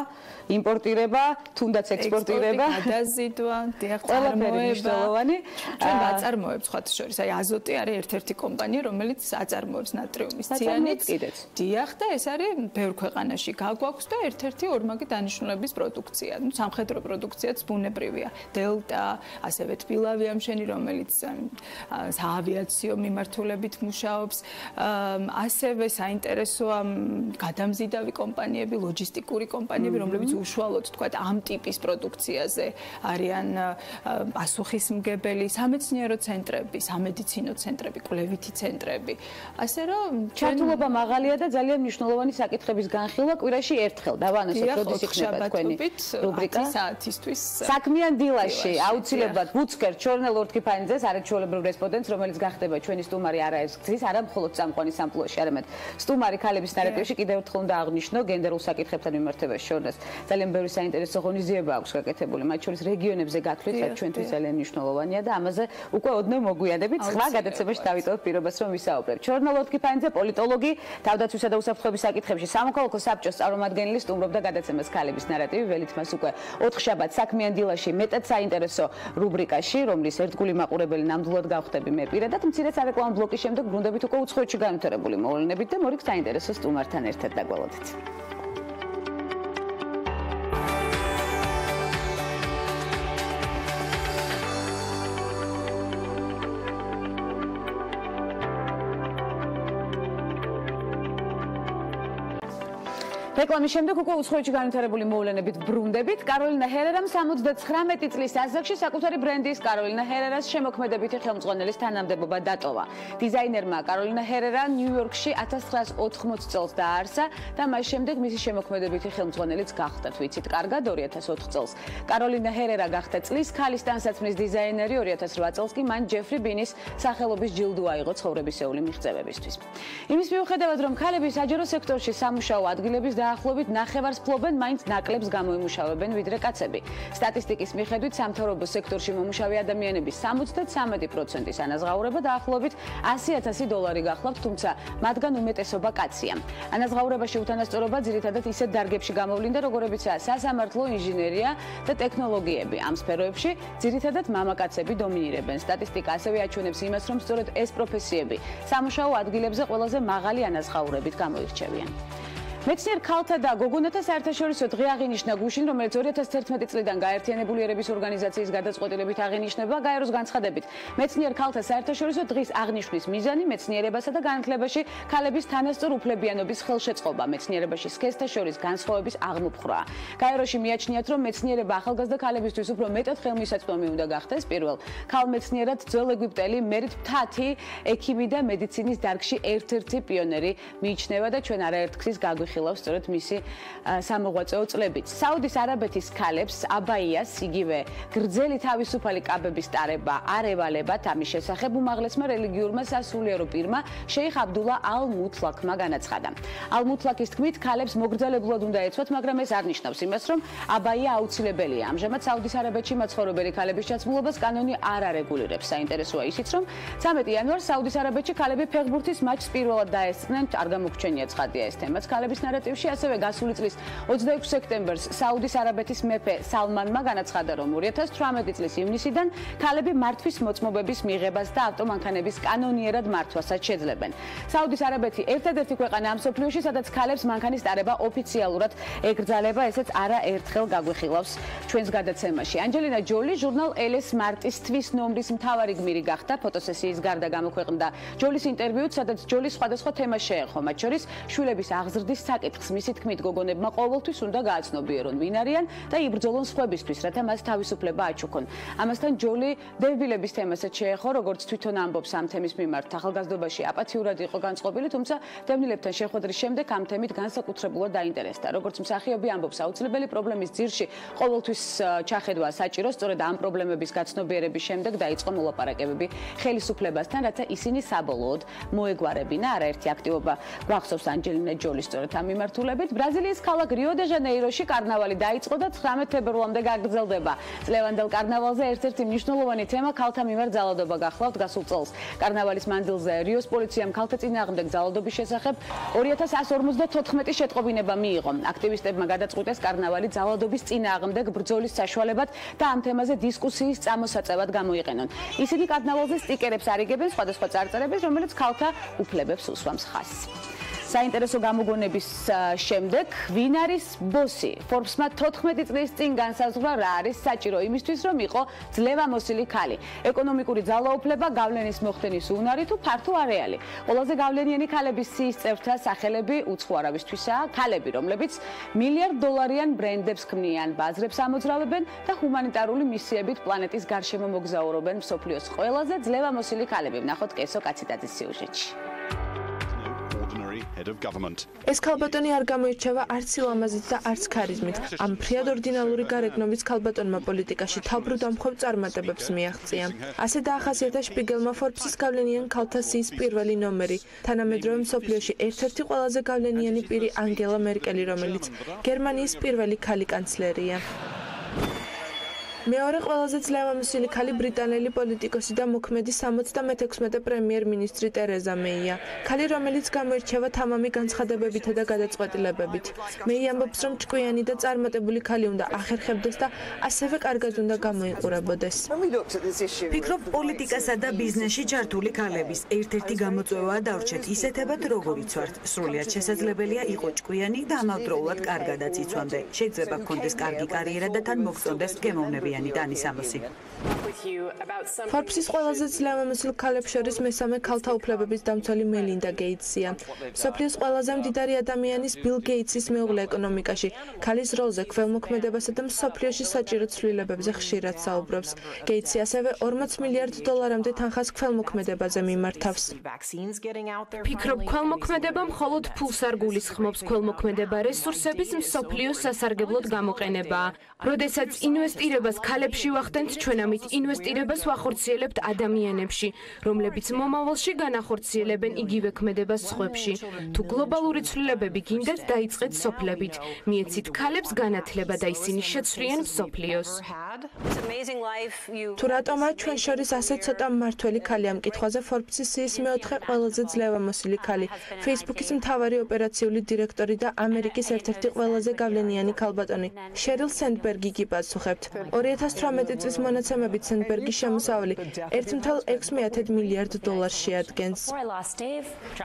იმპორტირება, თუნდაც ექსპორტირება, გადაზიდვა, ყველაფერი მნიშვნელოვანი. ჩვენ ვაწარმოებთ სხვათა შორის, აი აზოტი არის ერთ-ერთი კომპანია, რომელიც აწარმოებს ნატრიუმის ციანიდს. დიახ, და ეს არის ბევრ ქვეყანაში გაგვაქვს და ერთ-ერთი ორმაგი დანიშნულების პროდუქცია. ნუ სამხედრო პროდუქციაც ბუნებრივია. დელტა, ასევე თბილავი ამშენი, რომელიც საავიაციო მიმართულებით მუშაობს. ასევე საინტერესოა გადამზიდავი კომპანიები, ლოჯისტიკური კომპანიები, რომლებიც უშუალოდ თქვა ამ ტიპის პროდუქციაზე არიან პასუხისმგებელი, სამეცნიერო ცენტრები, სამედიცინო ცენტრები, კვლევითი ცენტრები. ასე რომ ჩართულობა მაღალია და ძალიან მნიშვნელოვანი საკითხების განხილვა კვირაში ერთხელ. დავანოსოთ, როდის იქნება თქვენი რუბრიკა? 10 საათისთვის. საქმიან დილაში აუცილებლად ვუცქერთ შორენა ლორთქიფანიძეს, არაჩვეულებრივ რესპონდენტს, რომელიც გახდება ჩვენი სტუმარი არაერთ გზის, არა მხოლოდ წამყვანის ამპლუაში, არამედ სტუმარი ქალების ნარატივში. კიდევ ერთხელ უნდა აღვნიშნო გენდერულ საკითხებთან მიმართებაში შორენას ძალიან ბევრი საინტერესო ღონისძიება აქვს გაკეთებული, მათ შორის რეგიონებზე გათვლით, რაც ჩვენთვის ძალიან მნიშვნელოვანია და ამაზე უკვე ოდნავ მოგვიანებით. სხვა გადაცემაში დავიტოვებ პირობას, რომ ვისაუბრებთ. შორენა ლორთქიფანიძე, პოლიტოლოგი, თავდაცვისა და უსაფრთხოების საკითხებში სამოქალაქო საბჭოს წარმომადგენელი, სტუმრობდა გადაცემას ქალების ნარატივი. ველით მას უკვე 4 შაბათს საქმიან დილაში მეტად საინტერესო რუბრიკაში, რომლის ერთგული მაყურებელი ნამდვილად გავხდები მე პირადად, მცირე სარეკლამო ბლოკის შემდეგ ბრუნდებით უკვე უცხოეთში განვითარებული მოვლენებით და მორიგ საინტერესო სტუმართან ერთად დაგვალოდით. რეკლამის შემდეგ უკვე უცხოეთში განვითარებული მოვლენებით ბრუნდებით. კაროლინა ჰერერამ 79 წლის ასაკში საკუთარი ბრენდის კაროლინა ჰერერას შემოქმედებითი ხელმძღვანელის თანამდებობა დატოვა. დიზაინერმა კაროლინა ჰერერა ნიუ-იორკში 1980 წელს დააარსა და მას შემდეგ მისი შემოქმედებითი ხელმძღვანელიც გახდა. ვიცით კარგად, 2004 წელს კაროლინა ჰერერა გახდა წლის ქალის ტანსაცმლის დიზაინერი, 2008 წელს კი მან ჯეფრი ბინის სახელობის ჯილდო აიღო ცხოვრებისეული მიღწევებისთვის. იმის მიუხედავად, რომ ქალები საჯარო სექტორში სამუშაო ადგილების დაახლოებით ნახევარს ფლობენ, მაინც ნაკლებს გამოიმუშავებენ ვიდრე კაცები. სტატისტიკის მიხედვით სამთავრობო სექტორში მომუშავე ადამიანების 73%-ის ანაზღაურება დაახლოებით $100,000 გახლავთ, თუმცა მათგან უმეტესობა კაცია. ანაზღაურებაში უთანასწორობა ძირითადად ისეთ დარგებში გამოვლინდა, როგორებიცაა სასამართლო, ინჟინერია და ტექნოლოგიები. ამ სფეროებში ძირითადად მამაკაცები დომინირებენ. სტატისტიკა ასევე აჩვენებს იმას, რომ სწორედ ეს პროფესიები სამუშაო ადგილებზე ყველაზე მაღალი ანაზღაურებით გამოირჩევიან. მეცნიერ ქალთა და გოგონათა საერთაშორისო დღე აღინიშნა გუშინ, რომელიც 2011 წლიდან გაერთიანებული ერების ორგანიზაციის გადაწყვეტილებით აღინიშნება. გაეროს განცხადებით, მეცნიერ ქალთა საერთაშორისო დღის აღნიშვნის მიზანი მეცნიერებასა და განათლებაში ქალების თანასწორ უფლებიანობის ხელშეწყობა, მეცნიერებაში სქესთა შორის განსხვავების აღმოფხვრა. გაეროში მიაჩნიათ, რომ მეცნიერება ახალგაზრდა ქალებისთვის უფრო მეტად ხელმისაწვდომი უნდა გახდეს. პირველ ქალმეცნიერად ძველ ეგვიპტელი მერით მთათი, ექიმი და მედიცინის დარგში ერთ-ერთი პიონერი მიიჩნევა და ჩვენ არაერთხის გაგვიხილავს სწორედ მისი სამოღვაწეო წლებით. საუდის არაბეთის ქალებს აბაიას, იგივე გრძელი თავისუფალი კაბების ტარება არ ევალებათ. ამის შესახებ უმაღლესმა რელიგიურმა სასულიერო პირმა შეიხ აბდულა ალ-მუთლაკმა განაცხადა. ალ-მუთლაკის თქმით, ქალებს მოგრძალებულად უნდა ეცვათ, მაგრამ ეს არ ნიშნავს იმას, რომ აბაია აუცილებელია. ამჟამად საუდის არაბეთში მაცხოვრებელი ქალების ჩაცმულობას კანონი არ არეგულირებს. საინტერესოა ისიც, რომ 13 იანვარს საუდის არაბეთში ქალები ფეხბურთის მატჩს პირველად დაესწრნენ, არ გამოგჩენია ცხადია ეს თემაც. ქალების ქალების ნარატივში ასევე გასული წლის 26 სექტემბერს საუდის არაბეთის მეფე სალმანმა განაცხადა, რომ 2018 წლის ივნისიდან ქალები მართვის მოწმობების მიღებას და ავტომანქანების კანონიერად მართვასაც შეძლებენ. საუდის არაბეთი ერთადერთი ქვეყანა ამ მსოფლიოში, სადაც ქალებს მანქანის ტარება ოფიციალურად ეკრძალება, ესეც არაერთხელ გაგვიხილავს ჩვენს გადაცემაში. ანჯელინა ჯოლი ჟურნალ ელეს მარტის თვის ნომრის მთავარი გმირი გახდა. ფოტოსესიის გარდა გამოქვეყნდა ჯოლის ინტერვიუც, სადაც ჯოლის სხვადასხვა თემა შეეხო, მათ შორის შვილების აღზრდის საკითხს. მისი თქმით, გოგონებმა ყოველთვის უნდა გააცნობიერონ ვინ არიან და იბრძოლონ სხვებისთვის, რათა მას თავისუფლება აჩუქონ. ამასთან ჯოლი დებილების თემასაც შეეხო, როგორც თვითონ ამბობს ამ თემის მიმართ, ახალგაზრდობაში აპათიურად იყო განწყობილი, თუმცა დევნილებთან შეხვედრის შემდეგ ამ თემით განსაკუთრებულად დაინტერესდა. როგორც მსახიობი ამბობს, აუცილებელი პრობლემის ძირში ყოველთვის ჩახედვა საჭირო, სწორედ ამ პრობლემების გაცნობიერების შემდეგ დაიწყო მოლაპარაკებები ხელისუფლებასთან, რათა ისინი საბოლოოდ მოეგვარებინა. არაერთი აქტივობა გვახსოვს ანჯელინა ჯოლის სწორედ ამ მიმართულებით. ბრაზილიის ქალაქ რიო-დე-ჟანეიროში კარნავალი დაიწყო და 19 თებერვლამდე გაგრძელდება. წლევანდელ კარნავალზე ერთ-ერთი მნიშვნელოვანი თემა ქალთა მიმართ ძალადობა გახლავთ გასულ წელს. კარნავალის მანძილზე რიოს პოლიციამ ქალთა წინააღმდეგ ძალადობის შესახებ 2154 შეტყობინება მიიღო. აქტივისტებმა გადაწყვიტეს კარნავალი ძალადობის წინააღმდეგ ბრძოლის საშუალებად და ამ თემაზე დისკუსიის წამოსაწევად გამოიყენონ. ისინი კარნავალზე სტიკერებს არიგებენ სხვადასხვა წარწერების, რომელიც ქალთა უფლებებს უსვამს ხაზს. საინტერესო გამოგონების შემდეგ ვინ არის ბოსი? Forbes-მა 14 წლის წინ განსაზღვრა რა არის საჭირო იმისთვის, რომ იყო ძლევამოსილი ქალი. ეკონომიკური ძალაუფლება, გავლენის მოხდენის უნარი თუ ფართო არეალი. ყველაზე გავლენიანი ქალების სიის წევრთა სახელები უცხო არავისთვისაა, ქალები, რომლებიც $1 ბრენდებს ქმნიან, ბაზრებს ამოძრავებენ და ჰუმანიტარული მისიებით პლანეტის გარშემო მოგზაურობენ. მსოფლიოს ყველაზე ძლევამოსილი ქალები. ვნახოთ კესო კაციტაძის სიუჟეტში. ეს ქალბატონი არ გამოირჩევა არც სილამაზით და არც ქარიზმით. ამ ფრიად ორდინალური გარეგნობით ქალბატონმა პოლიტიკაში თავბრუდამხვევ წარმატებებს მიაღწია. ასე დაახასიათა შპიგელმა Forbes-ის გავლენიან ქალთა სიის პირველი ნომერი. თანამედროვე მსოფლიოში ერთ-ერთი ყველაზე გავლენიანი პირი ანგელა მერკელი, რომელიც გერმანიის პირველი ქალი კანცლერია. მეორე ყველაზე ძლევამოსილი ქალი ბრიტანელი პოლიტიკოსი და მოქმედი 76 პრემიერ-მინისტრი ტერეზა მეია. ქალი, რომელიც გამოირჩევა თამამი განცხადებებითა და გადაწყვეტილებებით. მეი ამბობს, რომ ჭკვიანი და წარმატებული ქალი უნდა ახერხებდეს და ასევე კარგად უნდა გამოიყურებოდეს. ფიქრობ, პოლიტიკასა და ბიზნესში ჩართული ქალების ერთ-ერთი გამოწვევაა დავრჩეთ ისეთებად, როგორიც ვართ. სრულიად შესაძლებელია იყო ჭკვიანი და ამავდროულად კარგადაც იცვამდე. შეიძლება ჰქონდეს კარგი კარიერა და თან მოგწონდეს გემოვნებიანი დანისამოსი. Forbes-ის ყველაზე ძლევამოსილ ქალებს შორის მესამე ქალთა უფლებების დამცველი მელინდა გეიტსია. მსოფლიოს ყველაზე მდიდარი ადამიანის ბილ გეიტსის მეუღლე ეკონომიკაში ქალის როლზე, ქველმოქმედებასა და მსოფლიოში საჭირო ცვლილებებზე ხშირად საუბრობს. გეიტსი ასევე $40 მილიარდამდე თანხას ქველმოქმედებაზე მიმართავს. ფიქრობ, ქველმოქმედება მხოლოდ ფულს არ გულისხმობს, ქველმოქმედება რესურსების მსოფლიოს სასარგებლოდ გამოყენებაა. როდესაც ინვესტირებას ქალებში ვახდენთ, ჩვენ ამით ინვესტირებას ვახორციელებთ ადამიანებში, რომლებიც მომავალში განახორციელებენ იგივე ქმედებას სხვებში. თუ გლობალური ცვლილებები გინდათ, დაიწყეთ სოფლებით. მიეცით ქალებს განათლება და ისინი შეცვლიან მსოფლიოს. თუ რატომაა ჩვენ შორის ასე ცოტა მმართველი ქალი ამ კითხვაზე Forbes-ის სიის მეოთხე ყველაზე ძლევამოსილი ქალი, Facebook-ის მთავარი ოპერაციული დირექტორი და ამერიკის ერთ-ერთი ყველაზე გავლენიანი ქალბატონი, შერილ სენდბერგი გიპასუხებთ. 2018 წლის მონაცემებით სენდბერგის შემოსავალი $1.6 მილიარდ შეადგენს.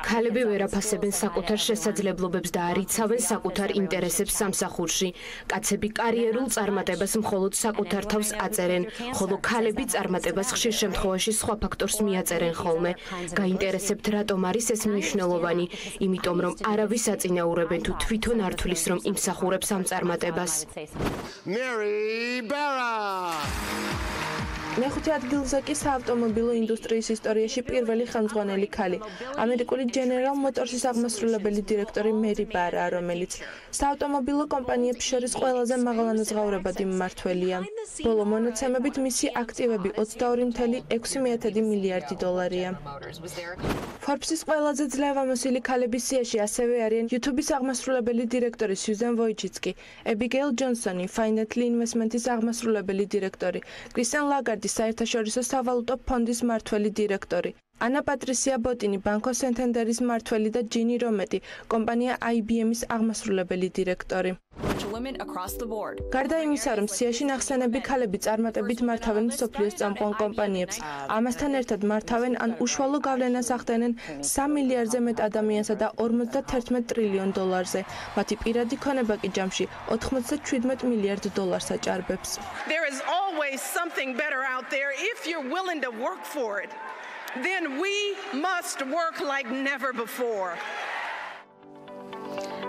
ქალები ვერ აფასებენ საკუთარ შესაძლებლობებს და არ იცავენ საკუთარ ინტერესებს სამსახურში. კაცები კარიერულ წარმატებას მხოლოდ საკუთარ თავს აწერენ, ხოლო ქალები წარმატებას ხშირ შემთხვევაში სხვა ფაქტორს მიაწერენ ხოლმე. გაინტერესებთ, რატომ არის ეს მნიშვნელოვანი? იმიტომ რომ არავის აწინაურებენ თუ თვითონ არ თვლის, რომ იმსახურებს ამ წარმატებას. მეხუთე ადგილზე კი საავტომობილო ინდუსტრიის ისტორიაში პირველი ხელმძღვანელი ქალი, ამერიკული General Motors-ის აღმასრულებელი დირექტორი მერი ბარაა, რომელიც საავტომობილო კომპანიებს შორის ყველაზე მაღალანაზღაურებადი მმართველია. ბოლო მონაცემებით მისი აქტივები $22.6 მილიარდი. Forbes-ის ყველაზე ძლევამოსილი ქალების სიაში ასევე არიან YouTube-ის აღმასრულებელი დირექტორი Susan Wojcicki, Abigail Johnson-ი, Financial Investment-ის აღმასრულებელი დირექტორი, Christine Lagarde ბრიგადის საერთაშორისო სავალუტო ფონდის მმართველი დირექტორი. ანა პატრისია ბოტინი, ბანკო სენტენდერის მმართველი და ჯინი რომეტი, კომპანია IBM-ის აღმასრულებელი დირექტორი. გარდა იმისა, რომ სიაში ნახსენები ქალები წარმატებით მართავენ მსოფლიოს წამყვან კომპანიებს, ამასთან ერთად მართავენ ან უშუალო გავლენას ახდენენ 3 მილიარდზე მეტ ადამიანსა და 51 ტრილიონ დოლარზე. მათი პირადი ქონება კი ჯამში 97 მილიარდ დოლარს აჭარბებს. There is always something better out there if you're willing to work for it. Then we must work like never before.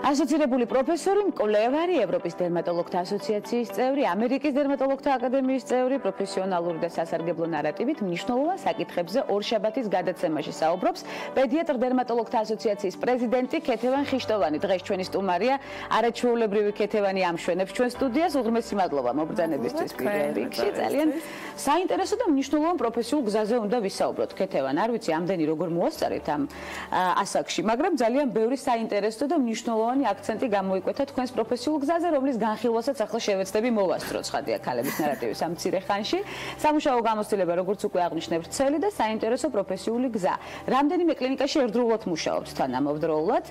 ასოცირებული პროფესორი, მკვლევარი, ევროპის დერმატოლოგთა ასოციაციის წევრი, ამერიკის დერმატოლოგთა აკადემიის წევრი, პროფესიონალური და სასარგებლო ნარატივით მნიშვნელოვან საკითხებზე ორშაბათის გადაცემაში საუბრობს პედიატრ დერმატოლოგთა ასოციაციის პრეზიდენტი ქეთევან ხიშტოვანი. დღეს ჩვენი სტუმარია, არაჩვეულებრივი ქეთევანი ამშვენებს ჩვენ სტუდიას. უღრმესი მადლობა მობრძანებისთვის პირველ რიგში. ძალიან საინტერესო და მნიშვნელოვან პროფესიულ გზაზე უნდა ვისაუბროთ. ქეთევან, არ ვიცი, ამდენი როგორ მოასწარეთ ამ ასაკში, მაგრამ ძალიან ბევრი საინტერესო და მნიშვნელოვანი აქცენტი გამოიკვეთა თქვენს პროფესიულ გზაზე, რომლის განხილვასაც ახლა შევეცდები მოვასწრო ცხადია ქალების ნარატივის ამ მცირე ხანში. სამუშაო გამოცდილება, როგორც უკვე აღნიშნეთ, ვრცელი და საინტერესო პროფესიული გზა. რამდენიმე კლინიკაში ერთდროულად მუშაობთ თანამავდროულად.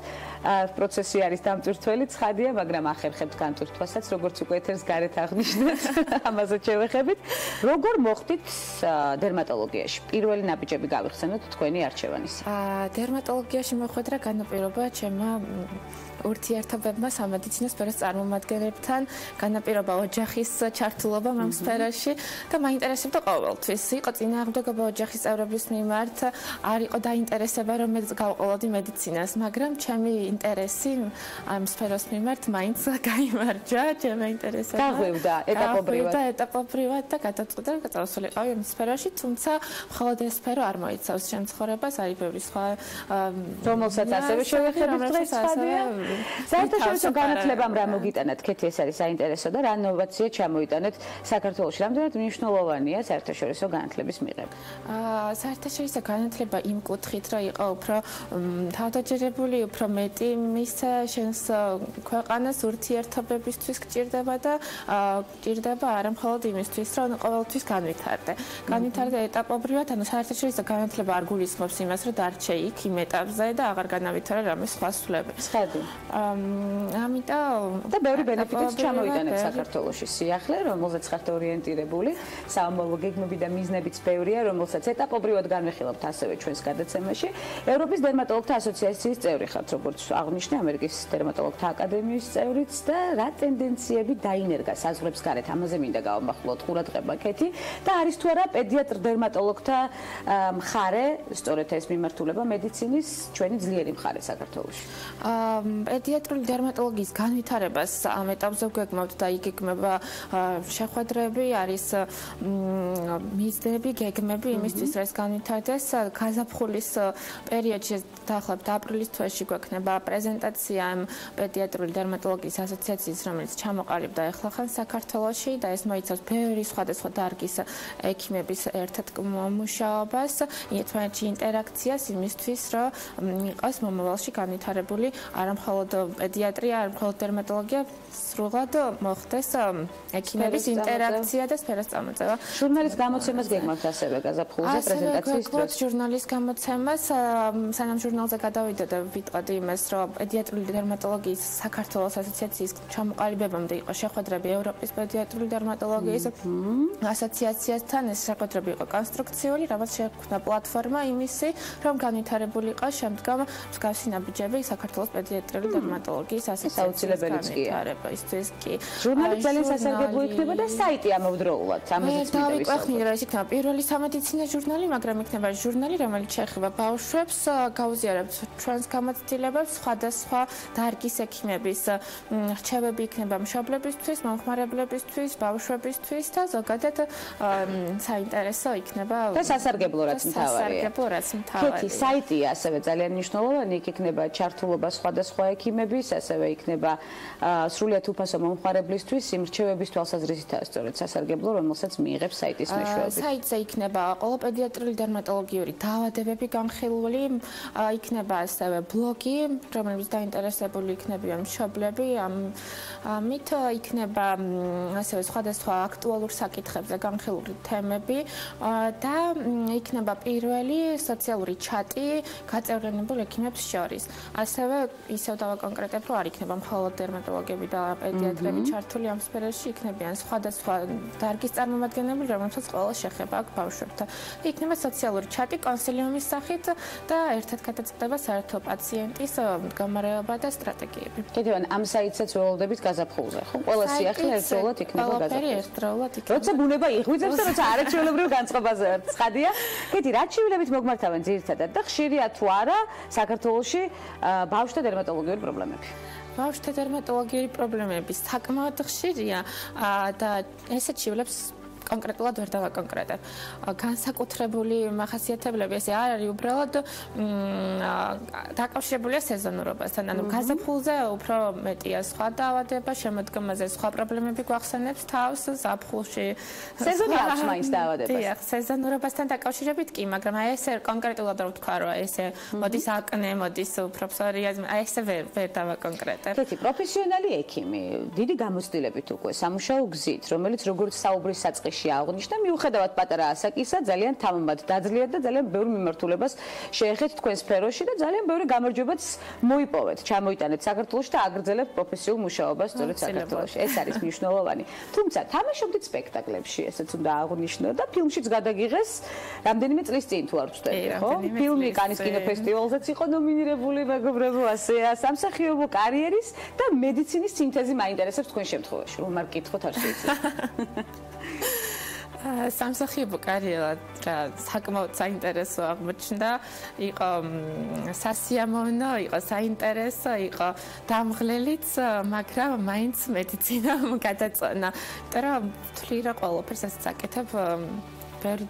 პროცესი არის დამწვრთველი, ცხადია, მაგრამ ახერხებთ განწვრთვასაც, როგორც უკვე ეთერს გარეთ აღნიშნეთ. ამაზე შევეხებით. როგორ მოხდით დერმატოლოგიაში? პირველი ნაბიჯები გავიხსენოთ თქვენი არჩევანის. დერმატოლოგიაში მოხვედრა განაპირობა ჩემმა ურთიერთობებმა სამედიცინო სფეროს წარმომადგენლებთან, განაპირობა ოჯახის ჩართულობა ამ სფეროში და მაინტერესებდა ყოველთვის. იყო წინააღმდეგობა ოჯახის წევრების მიმართ, არ იყო დაინტერესება რომ გავყოლოდი მედიცინას, მაგრამ ჩემი ინტერესი ამ სფეროს მიმართ მაინც გაიმარჯვა, ჩემი ინტერესება. გაღვივდა ეტაპობრივად და გადაწყვიტა რომ წავსულიყავი ამ სფეროში, თუმცა მხოლოდ ეს სფერო არ მოიცავს ჩემ ცხოვრებას, არის ბევრი სხვა რომელსაც ასევე შევეხებით დღეს ცხადია. საერთაშორისო განათლებამ რა მოგიტანათ? ქეთი, ეს არის საინტერესო და რა ინოვაცია ჩამოიტანეთ საქართველოში? რამდენად მნიშვნელოვანია საერთაშორისო განათლების მიღება? საერთაშორისო განათლება იმ კუთხით, რომ იყო უფრო თავდაჯერებული, უფრო მეტი მისცა შენს ქვეყანას ურთიერთობებისთვის გჭირდება და გჭირდება არა მხოლოდ იმისთვის, რომ ყოველთვის განვითარდე. განვითარდე ეტაპობრივად, ანუ საერთაშორისო განათლება არ გულისხმობს იმას, რომ დარჩე იქ იმ ეტაპზე და აღარ განავითარე რამე სხვა სულები. ამიტომ და ბევრი ბენეფიტიც ჩამოიტანეთ საქართველოში სიახლე, რომელზეც ხართ ორიენტირებული, საომრობო გეგმები და მიზნებიც ბევრია, რომელსაც ეტაპობრივად განვიხილავთ ასევე ჩვენს გადაცემაში. ევროპის დერმატოლოგთა ასოციაციის წევრი ხართ, როგორც აღნიშნე, ამერიკის დერმატოლოგთა აკადემიის წევრიც და რა ტენდენციები დაინერგა საზღვრებს გარეთ, ამაზე მინდა გავამახვილოთ ყურადღება ქეთი და არის თუ არა პედიატრ დერმატოლოგთა მხარე, სწორედ ეს მიმართულება მედიცინის ჩვენი ძლიერი მხარე საქართველოში. პედიატრული დერმატოლოგიის განვითარებას ამ ეტაპზე ვგეგმავთ და იგეგმება შეხვედრები, არის მიზნები, გეგმები იმისთვის, რომ ეს განვითარდეს. გაზაფხულის პერიოდში, დაახლოებით აპრილის თვეში გვექნება პრეზენტაცია პედიატრული დერმატოლოგიის ასოციაციის, რომელიც ჩამოყალიბდა ახლახან საქართველოში და ეს მოიცავს ბევრი სხვადასხვა დარგის ექიმების ერთად მუშაობას, ერთმანეთში ინტერაქციას იმისთვის, რომ იყოს მომავალში განვითარებული არა მხოლოდ პედიატრია, არა მხოლოდ დერმატოლოგია, სრულად მოხდეს ექიმების ინტერაქცია და სფეროს წარმოწევა. ჟურნალის გამოცემას გეგმავთ ასევე გაზაფხულზე პრეზენტაციის დროს? ჟურნალის გამოცემას, სანამ ჟურნალზე გადავიდე და ვიტყოდი იმას, რომ პედიატრული დერმატოლოგიის საქართველოს ასოციაციის ჩამოყალიბებამდე იყო შეხვედრები ევროპის პედიატრული დერმატოლოგიის ასოციაციასთან, ეს შეხვედრები იყო კონსტრუქციული, რამაც შექმნა პლატფორმა იმისი, რომ განვითარებულიყო შემდგომ მსგავსი ნაბიჯები საქართველოს პედიატრიული დერმატოლოგიის ასოციაციის განვითარებისთვის კი. ჟურნალი ძალიან სასარგებლო იქნება და საიტი ამავდროულად. ამაზეც მინდა დავიკვეხნი, რომ ეს იქნება პირველი სამედიცინო ჟურნალი, მაგრამ იქნება ჟურნალი, რომელიც შეეხება ბავშვებს, გაუზიარებთ ჩვენს გამოცდილებებს, სხვადასხვა დარგის ექიმების რჩევები იქნება მშობლებისთვის, მომხმარებლებისთვის, ბავშვებისთვის და ზოგადად საინტერესო იქნება და სასარგებლო რაც მთავარია. სასარგებლო რაც მთავარია. ქეთი, საიტია ასევე ძალიან მნიშვნელოვანი, იქ იქნება ჩართულობა სხვადასხვა ექიმების ექიმების, ასევე იქნება სრულიად უფასო მომხმარებლისთვის იმრჩევების თვალსაზრისითაა სწორედ სასარგებლო, რომელსაც მიიღებს საიტის მეშვეობით. საიტზე იქნება ყოველ პედიატრიული დერმატოლოგიური დაავადებები განხილული, იქნება ასევე ბლოგი, რომელიც დაინტერესებული იქნებიან მშობლები, ამით იქნება ასევე სხვადასხვა აქტუალურ საკითხებზე განხილული თემები და იქნება პირველი სოციალური ჩატი გაწევრიანებულ ექიმებს შორის. ასევე ისევ დავაკონკრეტებ, რომ არ იქნება მხოლოდ დერმატოლოგები და პედიატრები ჩართული ამ სფეროში, იქნებიან სხვადასხვა დარგის წარმომადგენლები, რომელთაც ყველა შეხება აქვს ბავშვებთან. იქნება სოციალური ჩატი კონსილიუმის სახით და ერთად გადაწყდება საერთო პაციენტის მდგომარეობა და სტრატეგიები. ქეთევან, ამ საიტსაც ველოდებით გაზაფხულზე, ხო? ყველა სიახლე ერთდროულად იქნება გაზაფხულზე. როცა ბუნება იღვიძებს და როცა არაჩვეულებრივ განწყობაზე ცხადია. კეთი, რა ჩივილებით მოგმართავენ ძირითადად და ხშირია თუ არა საქართველოში ბავშვთა დერმატოლოგიური პრობლემები? ბავშვთა დერმატოლოგიური პრობლემები საკმაოდ ხშირია და ესეთ ჩივილებს კონკრეტულად ვერ დავაკონკრეტებ. განსაკუთრებული მახასიათებლები ესე არ არის, უბრალოდ დაკავშირებულია სეზონურობასთან. ანუ გაზაფხულზე უფრო მეტია სხვა დაავადება, შემოდგომაზე სხვა პრობლემები გვახსენებს თავს, ზაფხულში სეზონი აქვს მაინც დაავადებას. დიახ, სეზონურობასთან დაკავშირებით კი, მაგრამ აი ესე კონკრეტულად რა ვთქვა, რომ ესე მოდის აკნე, მოდის უფრო ფსორიაზმი, აი ესე ვერ დავაკონკრეტებ. კეთი, პროფესიონალი ექიმი, დიდი გამოცდილებით უკვე სამუშაო გზით, რომელიც როგორც საუბრის საწყისში აღნიშნა, მიუხედავად პატარა ასაკისა, ძალიან თამამად დაძლიერთ და ძალიან ბევრ მიმართულებას შეეხეთ თქვენ სფეროში და ძალიან ბევრი გამარჯვებაც მოიპოვეთ, ჩამოიტანეთ საქართველოში და აგრძელებთ პროფესიულ მუშაობას სწორედ საქართველოში. ეს არის მნიშვნელოვანი. თუმცა თამაშობდით სპექტაკლებში, ესეც უნდა აღნიშნო და ფილმშიც გადაგიღეს რამდენიმე წლის წინ თუ არ ვცდები, ხო? ფილმი კანის კინოფესტივალზეც იყო ნომინირებული, მეგობრებო, ასეა, სამსახიობო კარიერის და მედიცინის სინთეზი მაინტერესებს თქვენ შემთხვევაში. რომ არ გკითხოთ არ შეიძლება. სამსახიობო კარიერა საკმაოდ საინტერესო აღმოჩნდა, იყო სასიამოვნო, იყო საინტერესო, იყო დამღლელიც, მაგრამ მაინც მედიცინამ გადაწონა. იმიტომ რომ თვლი რა ყველაფერს ასე საკეთებ, ბევრი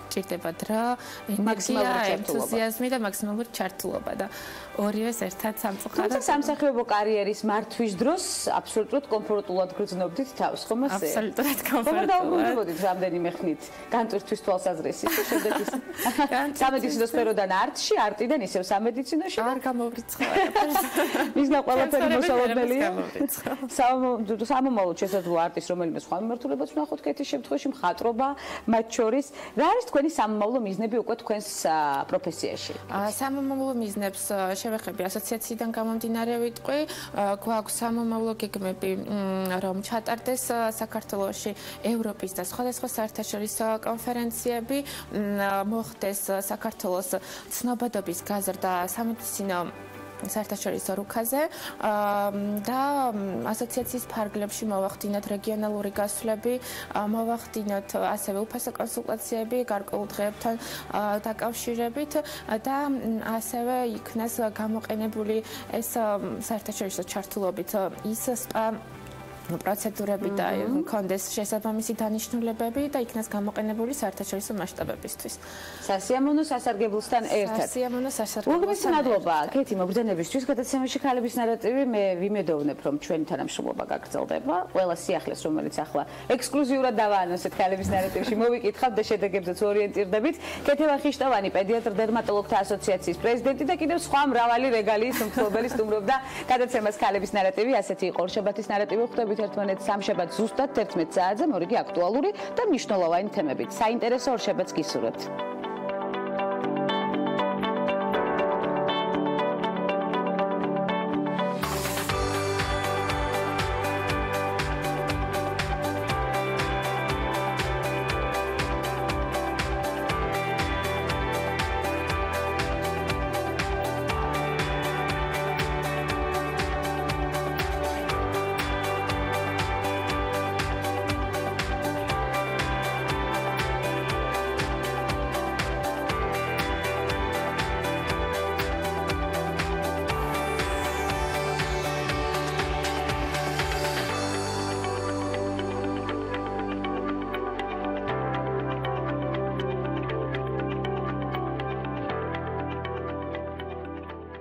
ჭირდება დრო, ენერგია, ენთუზიაზმი და მაქსიმალური ჩართულობა და ორივეს ერთად სამწუხაროდ. თუმცა სამსახიობო კარიერის მართვის დროს აბსოლუტურად კომფორტულად გრძნობდით თავს, ხომ ასე? აბსოლუტურად კომფორტულად. დაუბრუნდებოდით რამდენიმე ხნით განტვირთვის თვალსაზრისით და შემდეგ ის სამედიცინო სფეროდან არტში, არტიდან ისევ სამედიცინოში არ გამოვრიცხავ. მისნა ყველაფერი მოსალოდნელია. სამომავლოდ შესაძლოა არტის რომელიმე სხვა მიმართულებაც ვნახოთ კეთის შემთხვევაში, მხატვრობა მათ შორის. რა არის თქვენი სამომავლო მიზნები უკვე თქვენს პროფესიაში? სამომავლო მიზნებს შევეხები ასოციაციიდან გამომდინარე ვიტყვი, გვაქვს სამომავლო გეგმები, რომ ჩატარდეს საქართველოში ევროპის და სხვადასხვა საერთაშორისო კონფერენციები, მოხდეს საქართველოს ცნობადობის გაზრდა სამედიცინო საერთაშორისო რუქაზე და ასოციაციის ფარგლებში მოვახდინოთ რეგიონალური გასვლები, მოვახდინოთ ასევე უფასო კონსულტაციები გარკვეულ დღეებთან დაკავშირებით და ასევე იქნას გამოყენებული ეს საერთაშორისო ჩართულობით ის სპა პროცედურები და კონდეს შესაბამისი დანიშნულებები და იქნას გამოყენებული საერთაშორისო მასშტაბებისთვის. სასიამოვნო სასარგებლოსთან ერთად. სასიამოვნო სასარგებლოსთან. უღმესი მადლობა, კეთი, მობრძანებისთვის გადაცემაში ქალების ნარატივი. მე ვიმედოვნებ, რომ ჩვენი თანამშრომლობა გაგრძელდება. ყველა სიახლეს, რომელიც ახლა ექსკლუზიურად დავაანონსეთ ქალების ნარატივში, მოვიკითხავთ და შედეგებზეც ორიენტირდებით. ქეთევან ხიშტოვანი, პედიატრ დერმატოლოგთა ასოციაციის პრეზიდენტი და კიდევ სხვა მრავალი რეგალიის მფლობელი სტუმრობდა გადაცემას ქალების ნარატივი. ასეთი იყო ორშაბათის ნარატივი. ხვდებით ერთმანეთს სამშაბათს ზუსტად 11 საათზე, მორიგი აქტუალური და მნიშვნელოვანი თემებით. საინტერესო ორშაბათს გისურვებთ.